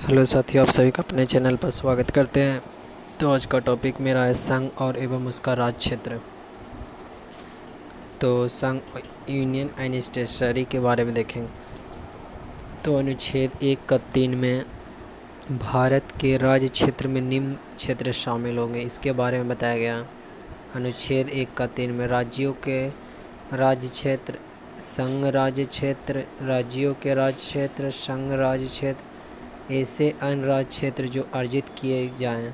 Hello साथियों, आप सभी का अपने चैनल पर स्वागत करते हैं। तो आज का टॉपिक मेरा है संघ और एवं उसका राज क्षेत्र। तो संघ यूनियन एंड स्टेशनरी के बारे में देखेंगे। तो अनुच्छेद 1 का 3 में भारत के राज्य क्षेत्र में निम्न क्षेत्र शामिल होंगे, इसके बारे में बताया गया। अनुच्छेद 1 का 3 में राज्यों के राज्य क्षेत्र, संघ राज्य क्षेत्र, राज्यों के राज्य क्षेत्र, संघ राज्य क्षेत्र, ऐसे अन्य राज्य क्षेत्र जो अर्जित किए जाएं,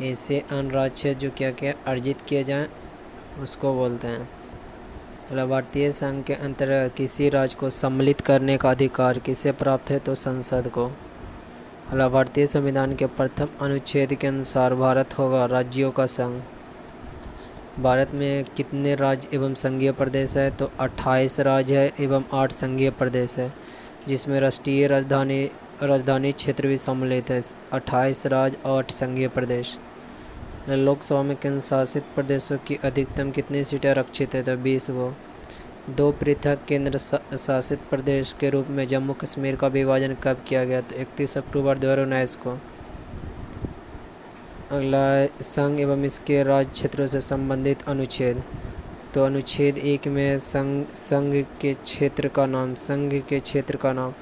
ऐसे अन्य राज्य क्षेत्र जो क्या अर्जित किए जाएं उसको बोलते हैं। मतलब भारतीय संघ के अंतर्गत किसी राज्य को सम्मिलित करने का अधिकार किसे प्राप्त है? तो संसद को। मतलब भारतीय संविधान के प्रथम अनुच्छेद के अनुसार भारत होगा राज्यों का संघ। भारत में कितने राज्य एवं संघीय प्रदेश है? तो 28 राज्य है एवं 8 संघीय प्रदेश है, जिसमें राष्ट्रीय राजधानी क्षेत्र भी सम्मिलित है। 28 राज्य और 8 संघीय प्रदेश। लोकसभा में केंद्र शासित प्रदेशों की अधिकतम कितनी सीटें आरक्षित है? तो 20 को। 2 पृथक केंद्र शासित प्रदेश के रूप में जम्मू कश्मीर का विभाजन कब किया गया? तो 31 अक्टूबर 2019 को। अगला, संघ एवं इसके राज्य क्षेत्रों से संबंधित अनुच्छेद। तो अनुच्छेद 1 में संघ के क्षेत्र का नाम, संघ के क्षेत्र का नाम।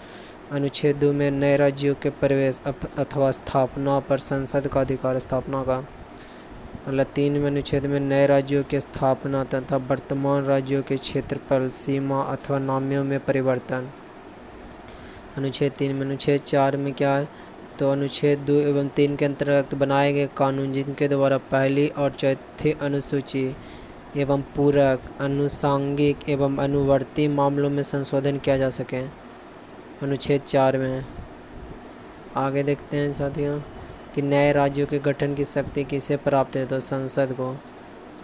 अनुच्छेद 2 में नए राज्यों के प्रवेश अथवा स्थापना पर संसद का अधिकार, स्थापना का। मतलब 3 में अनुच्छेद में नए राज्यों की स्थापना तथा वर्तमान राज्यों के क्षेत्रफल, सीमा अथवा नामियों में परिवर्तन। अनुच्छेद 3 में। अनुच्छेद 4 में क्या है? तो अनुच्छेद 2 एवं 3 के अंतर्गत बनाए गए कानून जिनके द्वारा पहली और चौथी अनुसूची एवं पूरक, अनुसांगिक एवं अनुवर्ती मामलों में संशोधन किया जा सके, अनुच्छेद 4 में। आगे देखते हैं साथियों कि नए राज्यों के गठन की शक्ति किसे प्राप्त है? तो संसद को।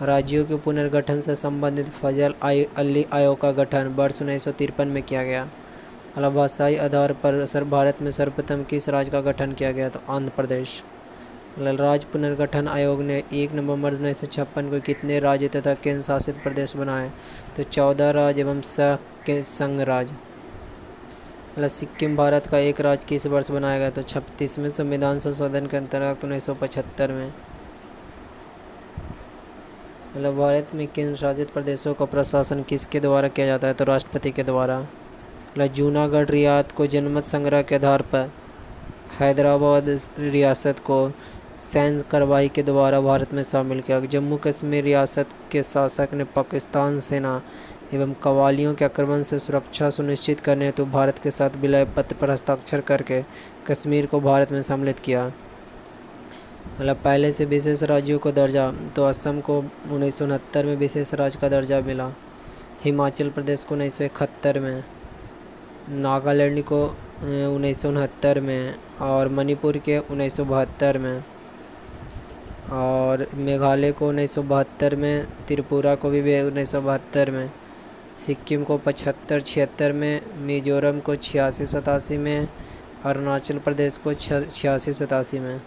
राज्यों के पुनर्गठन से संबंधित फजल अली आयोग का गठन वर्ष 1953 में किया गया। मतलब भाषाई आधार पर भारत में सर्वप्रथम किस राज्य का गठन किया गया? तो आंध्र प्रदेश। राज्य पुनर्गठन आयोग ने 1 नवंबर 1956 को कितने राज्य तथा केंद्र शासित प्रदेश बनाए? तो 14 राज्य एवं संघ राज्य। सिक्किम भारत का एक राज्य किस वर्ष बनाया गया? तो 36वें संविधान संशोधन के अंतर्गत 1975 में। भारत में केंद्र शासित प्रदेशों का प्रशासन किसके द्वारा किया जाता है? तो राष्ट्रपति के द्वारा। जूनागढ़ रियासत को जनमत संग्रह के आधार पर हैदराबाद रियासत को सैन्य कार्रवाई के द्वारा भारत में शामिल किया। जम्मू कश्मीर रियासत के शासक ने पाकिस्तान सेना एवं कव्वालियों के आक्रमण से सुरक्षा सुनिश्चित करने हेतु भारत के साथ विलय पत्र पर हस्ताक्षर करके कश्मीर को भारत में सम्मिलित किया। पहले से विशेष राज्यों को दर्जा। तो असम को 1969 में विशेष राज्य का दर्जा मिला, हिमाचल प्रदेश को 1971 में, नागालैंड को 1969 में और मणिपुर के 1972 में, और मेघालय को 1972 में, त्रिपुरा को भी 1972 में, सिक्किम को 75-76 में, मिजोरम को 86-87 में, अरुणाचल प्रदेश को 86-87 में।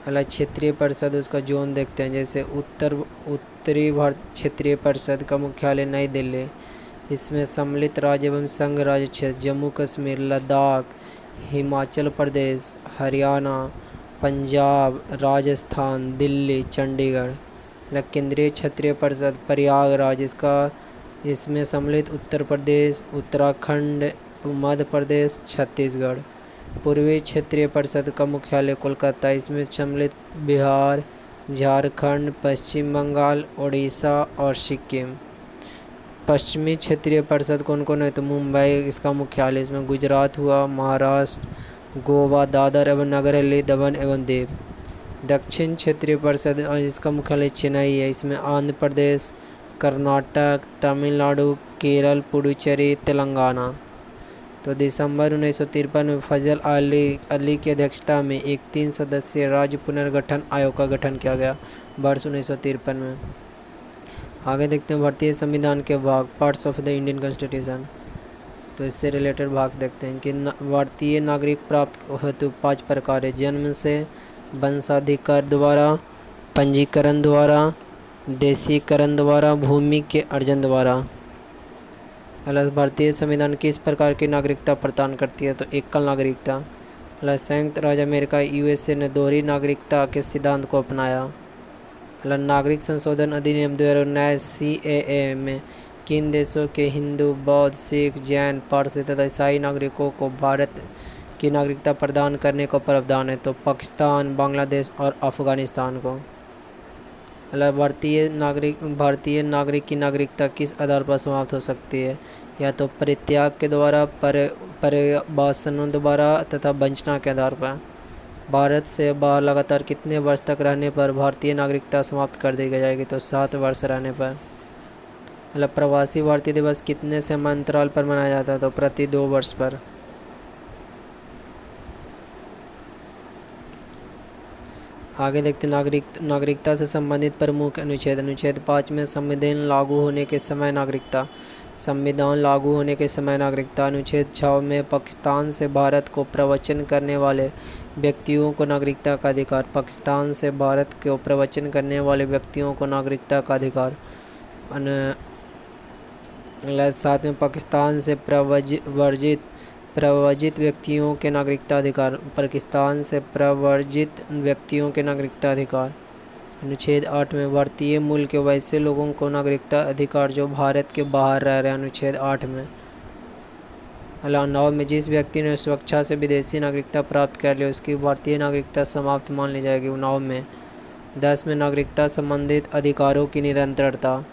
क्षेत्रीय परिषद उसका जोन देखते हैं। जैसे उत्तरी भारत क्षेत्रीय परिषद का मुख्यालय नई दिल्ली। इसमें सम्मिलित राज्य एवं संघ राज्य क्षेत्र जम्मू कश्मीर, लद्दाख, हिमाचल प्रदेश, हरियाणा, पंजाब, राजस्थान, दिल्ली, चंडीगढ़। केंद्रीय क्षेत्रीय परिषद प्रयागराज, इसमें सम्मिलित उत्तर प्रदेश, उत्तराखंड, मध्य प्रदेश, छत्तीसगढ़। पूर्वी क्षेत्रीय परिषद का मुख्यालय कोलकाता, इसमें सम्मिलित बिहार, झारखंड, पश्चिम बंगाल, उड़ीसा और सिक्किम। पश्चिमी क्षेत्रीय परिषद कौन कौन है? तो मुंबई इसका मुख्यालय, इसमें गुजरात हुआ, महाराष्ट्र, गोवा, दादर एवं नगर हवेली, दमन एवं दीव। दक्षिण क्षेत्रीय परिषद इसका मुख्यालय चेन्नई है, इसमें आंध्र प्रदेश, कर्नाटक, तमिलनाडु, केरल, पुडुचेरी, तेलंगाना। तो दिसंबर 1953 में फजल अली की अध्यक्षता में एक 3 सदस्यीय राज्य पुनर्गठन आयोग का गठन किया गया वर्ष 1953 में। आगे देखते हैं भारतीय संविधान के भाग, parts of the Indian constitution. तो इससे रिलेटेड भाग देखते हैं कि भारतीय नागरिक प्राप्त हेतु 5 प्रकार है: जन्म से, वंशाधिकार द्वारा, पंजीकरण द्वारा, देशीकरण द्वारा, भूमि के अर्जन द्वारा। भारतीय संविधान किस प्रकार की नागरिकता प्रदान करती है? तो एकल नागरिकता। संयुक्त राज्य अमेरिका यूएसए ने दोहरी नागरिकता के सिद्धांत को अपनाया। नागरिक संशोधन अधिनियम 2009 सीएए में किन देशों के हिंदू, बौद्ध, सिख, जैन, पारसी तथा ईसाई नागरिकों को भारत की नागरिकता प्रदान करने का प्रावधान है? तो पाकिस्तान, बांग्लादेश और अफगानिस्तान को। भारतीय नागरिक की नागरिकता किस आधार पर समाप्त हो सकती है? या तो परित्याग के द्वारा, परिवासनों द्वारा तथा वंचना के आधार पर। भारत से बाहर लगातार कितने वर्ष तक रहने पर भारतीय नागरिकता समाप्त कर दी जाएगी? तो 7 वर्ष रहने पर। प्रवासी भारतीय दिवस कितने समय अंतराल पर मनाया जाता है? तो प्रति 2 वर्ष पर। आगे देखते नागरिकता से संबंधित प्रमुख अनुच्छेद। अनुच्छेद 5 में संविधान लागू होने के समय नागरिकता। संविधान लागू होने के समय नागरिकता। अनुच्छेद 6 में पाकिस्तान से भारत को प्रवचन करने वाले व्यक्तियों को नागरिकता का अधिकार। पाकिस्तान से भारत को प्रवचन करने वाले व्यक्तियों को नागरिकता का अधिकार। 7 में पाकिस्तान से प्रव्रजित व्यक्तियों के नागरिकता अधिकार। पाकिस्तान से प्रव्रजित व्यक्तियों के नागरिकता अधिकार। अनुच्छेद 8 में भारतीय मूल के वैसे लोगों को नागरिकता अधिकार जो भारत के बाहर रह रहे हैं। अनुच्छेद 8 में। 9 में जिस व्यक्ति ने स्वेच्छा से विदेशी नागरिकता प्राप्त कर ली उसकी भारतीय नागरिकता समाप्त मान ली जाएगी। 9 में। 10 में नागरिकता संबंधित अधिकारों की निरंतरता।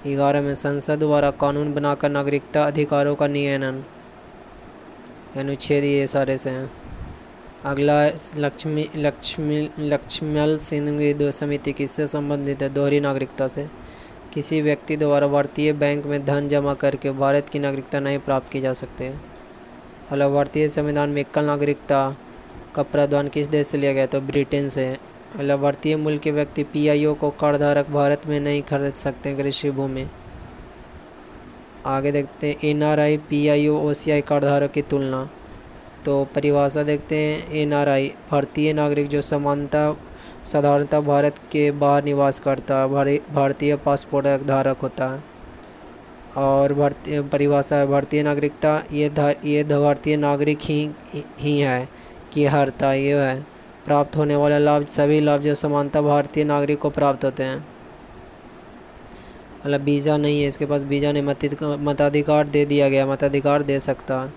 11 में संसद द्वारा कानून बनाकर नागरिकता अधिकारों का नियमन। अनुच्छेद ये सारे से हैं। अगला लक्ष्मण सिंह समिति किससे संबंधित है? दोहरी नागरिकता से। किसी व्यक्ति द्वारा भारतीय बैंक में धन जमा करके भारत की नागरिकता नहीं प्राप्त की जा सकती है। भारतीय संविधान में एकल नागरिकता का प्रावधान किस देश से लिया गया? तो ब्रिटेन से। भारतीय मूल के व्यक्ति पीआईओ को करधारक भारत में नहीं खरीद सकते कृषि भूमि। आगे देखते हैं एनआरआई, पीआईओ, ओसीआई करधारक की तुलना। तो परिभाषा देखते हैं। एनआरआई भारतीय नागरिक जो साधारणतः भारत के बाहर निवास करता है, भारतीय पासपोर्ट धारक होता है। और परिभाषा भारतीय नागरिकता ये भारतीय नागरिक ही है कि हरता ये है प्राप्त होने वाला लाभ, सभी लाभ जो समानता भारतीय नागरिक को प्राप्त होते हैं। वीज़ा नहीं है इसके पास, वीज़ा नहीं, मताधिकार दे दिया गया, मताधिकार दे सकता है।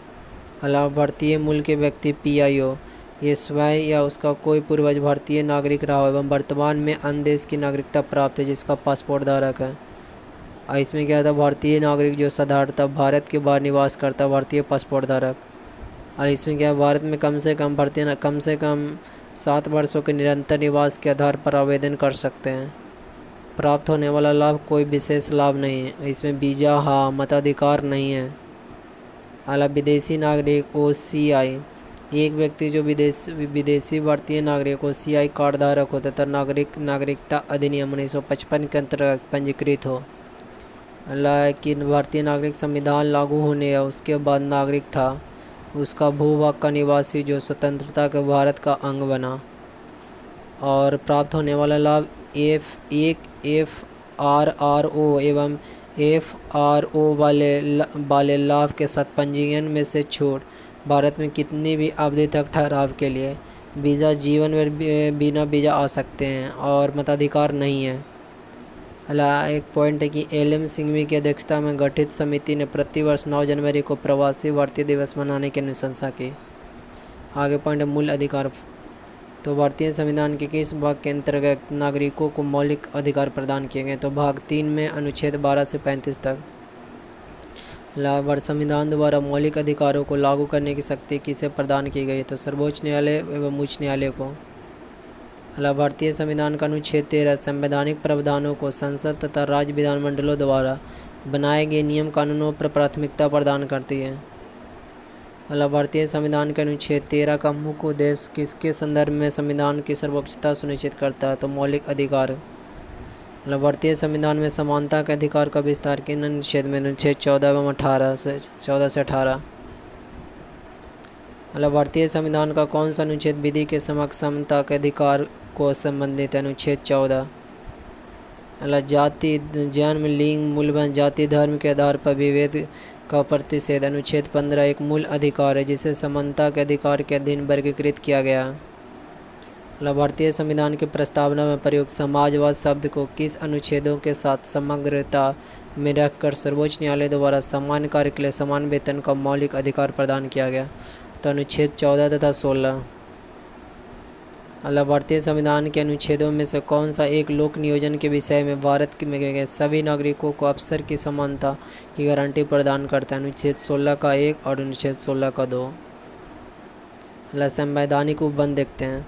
भारतीय मूल के व्यक्ति पीआईओ ये स्वयं या उसका कोई पूर्वज भारतीय नागरिक रहा हो एवं वर्तमान में अन्य देश की नागरिकता प्राप्त है जिसका पासपोर्ट धारक है। और इसमें क्या था? भारतीय नागरिक जो साधारणतः भारत के बाहर निवास करता भारतीय पासपोर्ट धारक। और इसमें क्या? भारत में कम से कम 7 वर्षों के निरंतर निवास के आधार पर आवेदन कर सकते हैं। प्राप्त होने वाला लाभ कोई विशेष लाभ नहीं है। इसमें वीज़ा हाँ, मताधिकार नहीं है। विदेशी नागरिक ओसीआई एक व्यक्ति जो विदेशी भारतीय नागरिक ओसीआई कार्ड धारक हो तथा नागरिकता अधिनियम 1955 के अंतर्गत पंजीकृत हो। कि भारतीय नागरिक संविधान लागू होने या उसके बाद नागरिक था, उसका भूभाग का निवासी जो स्वतंत्रता के भारत का अंग बना। और प्राप्त होने वाला लाभ FRRO एवं FRO वाले लाभ के साथ पंजीयन में से छूट। भारत में कितनी भी अवधि तक ठहराव के लिए वीज़ा जीवन में बिना वीज़ा आ सकते हैं और मताधिकार नहीं है। एक पॉइंट है कि LM सिंघवी की अध्यक्षता में गठित समिति ने प्रतिवर्ष 9 जनवरी को प्रवासी भारतीय दिवस मनाने की अनुशंसा की। आगे पॉइंट है मूल अधिकार। तो भारतीय संविधान के किस भाग के अंतर्गत नागरिकों को मौलिक अधिकार प्रदान किए गए? तो भाग 3 में अनुच्छेद 12 से 35 तक। संविधान द्वारा मौलिक अधिकारों को लागू करने की शक्ति किसे प्रदान की गई? तो सर्वोच्च न्यायालय एवं उच्च न्यायालय को। भारतीय संविधान का अनुच्छेद 13 संवैधानिक प्रावधानों को संसद तथा राज्य विधानमंडलों द्वारा बनाए गए नियम कानूनों पर प्राथमिकता प्रदान करती है। भारतीय संविधान के अनुच्छेद 13 का मुख्य उद्देश्य किसके संदर्भ में संविधान की सर्वोच्चता सुनिश्चित करता है? तो मौलिक अधिकार। भारतीय संविधान में समानता के अधिकार का विस्तार किन अनुच्छेद में? अनुच्छेद 14 एवं 14 से 18। भारतीय संविधान का कौन सा अनुच्छेद विधि के समक्ष समता के अधिकार को संबंधित है? अनुच्छेद 14। जाति, जन्म, लिंग, मूल्यवान जाति, धर्म के आधार पर विभेद का प्रतिषेध। अनुच्छेद 15 एक मूल अधिकार है जिसे समानता के अधिकार के अधीन वर्गीकृत किया गया। भारतीय संविधान की प्रस्तावना में प्रयुक्त समाजवाद शब्द को किस अनुच्छेदों के साथ समग्रता में रखकर सर्वोच्च न्यायालय द्वारा समान कार्य के लिए समान वेतन का मौलिक अधिकार प्रदान किया गया? तो अनुच्छेद 14 तथा 16। भारतीय संविधान के अनुच्छेदों में से कौन सा एक लोक नियोजन के विषय में भारत में सभी नागरिकों को अवसर की समानता की गारंटी प्रदान करता है? अनुच्छेद 16 का 1 और अनुच्छेद 16 का 2। संवैधानिक उपबंध देखते हैं।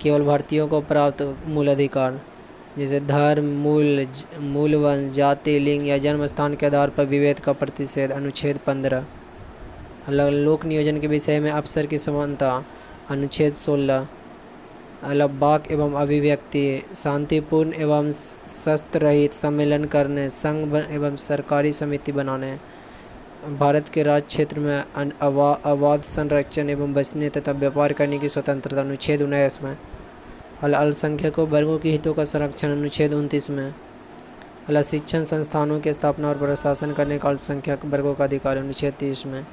केवल भारतीयों को प्राप्त मूल अधिकार जैसे धर्म, मूल वंश, जाति, लिंग या जन्म स्थान के आधार पर विभेद का प्रतिषेध। अनुच्छेद 15। लोक नियोजन के विषय में अवसर की समानता। अनुच्छेद 16। वाक एवं अभिव्यक्ति, शांतिपूर्ण एवं शस्त्र रहित सम्मेलन करने, संघ एवं सरकारी समिति बनाने, भारत के राज्य क्षेत्र में अबाध संरक्षण एवं बसने तथा व्यापार करने की स्वतंत्रता। अनुच्छेद 19 में। अल्पसंख्यकों वर्गों के हितों का संरक्षण। अनुच्छेद 29 में। शिक्षण संस्थानों की स्थापना और प्रशासन करने का अल्पसंख्यक वर्गों का अधिकार। अनुच्छेद 30 में।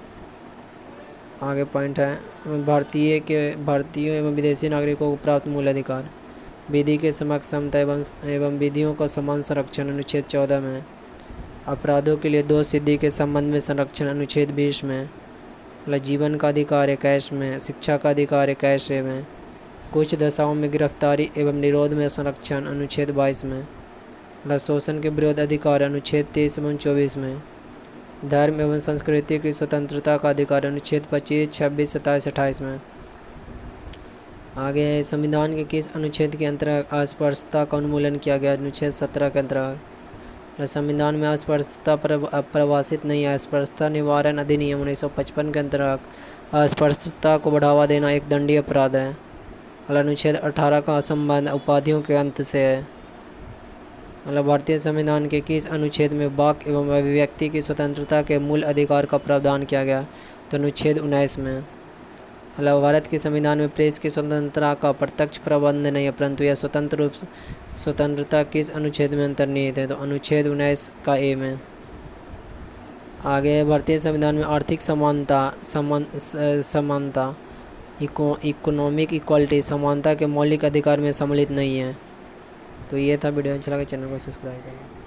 आगे पॉइंट है भारतीय एवं विदेशी नागरिकों को प्राप्त मूल अधिकार। विधि के समक्ष समता एवं विधियों का समान संरक्षण। अनुच्छेद 14 में। अपराधों के लिए दोष सिद्धि के संबंध में संरक्षण। अनुच्छेद 20 में। जीवन का अधिकार 21 में। शिक्षा का अधिकार 21 में। कुछ दशाओं में गिरफ्तारी एवं निरोध में संरक्षण। अनुच्छेद 22 में। शोषण के विरोध अधिकार। अनुच्छेद 23 एवं 24 में। धर्म एवं संस्कृति की स्वतंत्रता का अधिकार। अनुच्छेद 25, 26, 27, 28 में। आगे संविधान के किस अनुच्छेद के अंतर्गत अस्पृश्यता का उन्मूलन किया गया? अनुच्छेद 17 के अंतर्गत। संविधान में अस्पृश्यता पर परिभाषित नहीं है। अस्पृश्यता निवारण अधिनियम 1955 के अंतर्गत अस्पृश्यता को बढ़ावा देना एक दंडनीय अपराध है। अनुच्छेद 18 का संबंध उपाधियों के अंत से है। भारतीय संविधान के किस अनुच्छेद में वाक एवं अभिव्यक्ति की स्वतंत्रता के मूल अधिकार का प्रावधान किया गया? तो अनुच्छेद 19 में। भारत के संविधान में प्रेस की स्वतंत्रता का प्रत्यक्ष प्रबंध नहीं है, परंतु यह स्वतंत्रता किस अनुच्छेद में अंतर्निहित है? तो अनुच्छेद 19 का ए में। आगे भारतीय संविधान में आर्थिक समानता इकोनॉमिक इक्वालिटी समानता के मौलिक अधिकार में सम्मिलित नहीं है। तो ये था वीडियो। अच्छा लगा चैनल को सब्सक्राइब करें।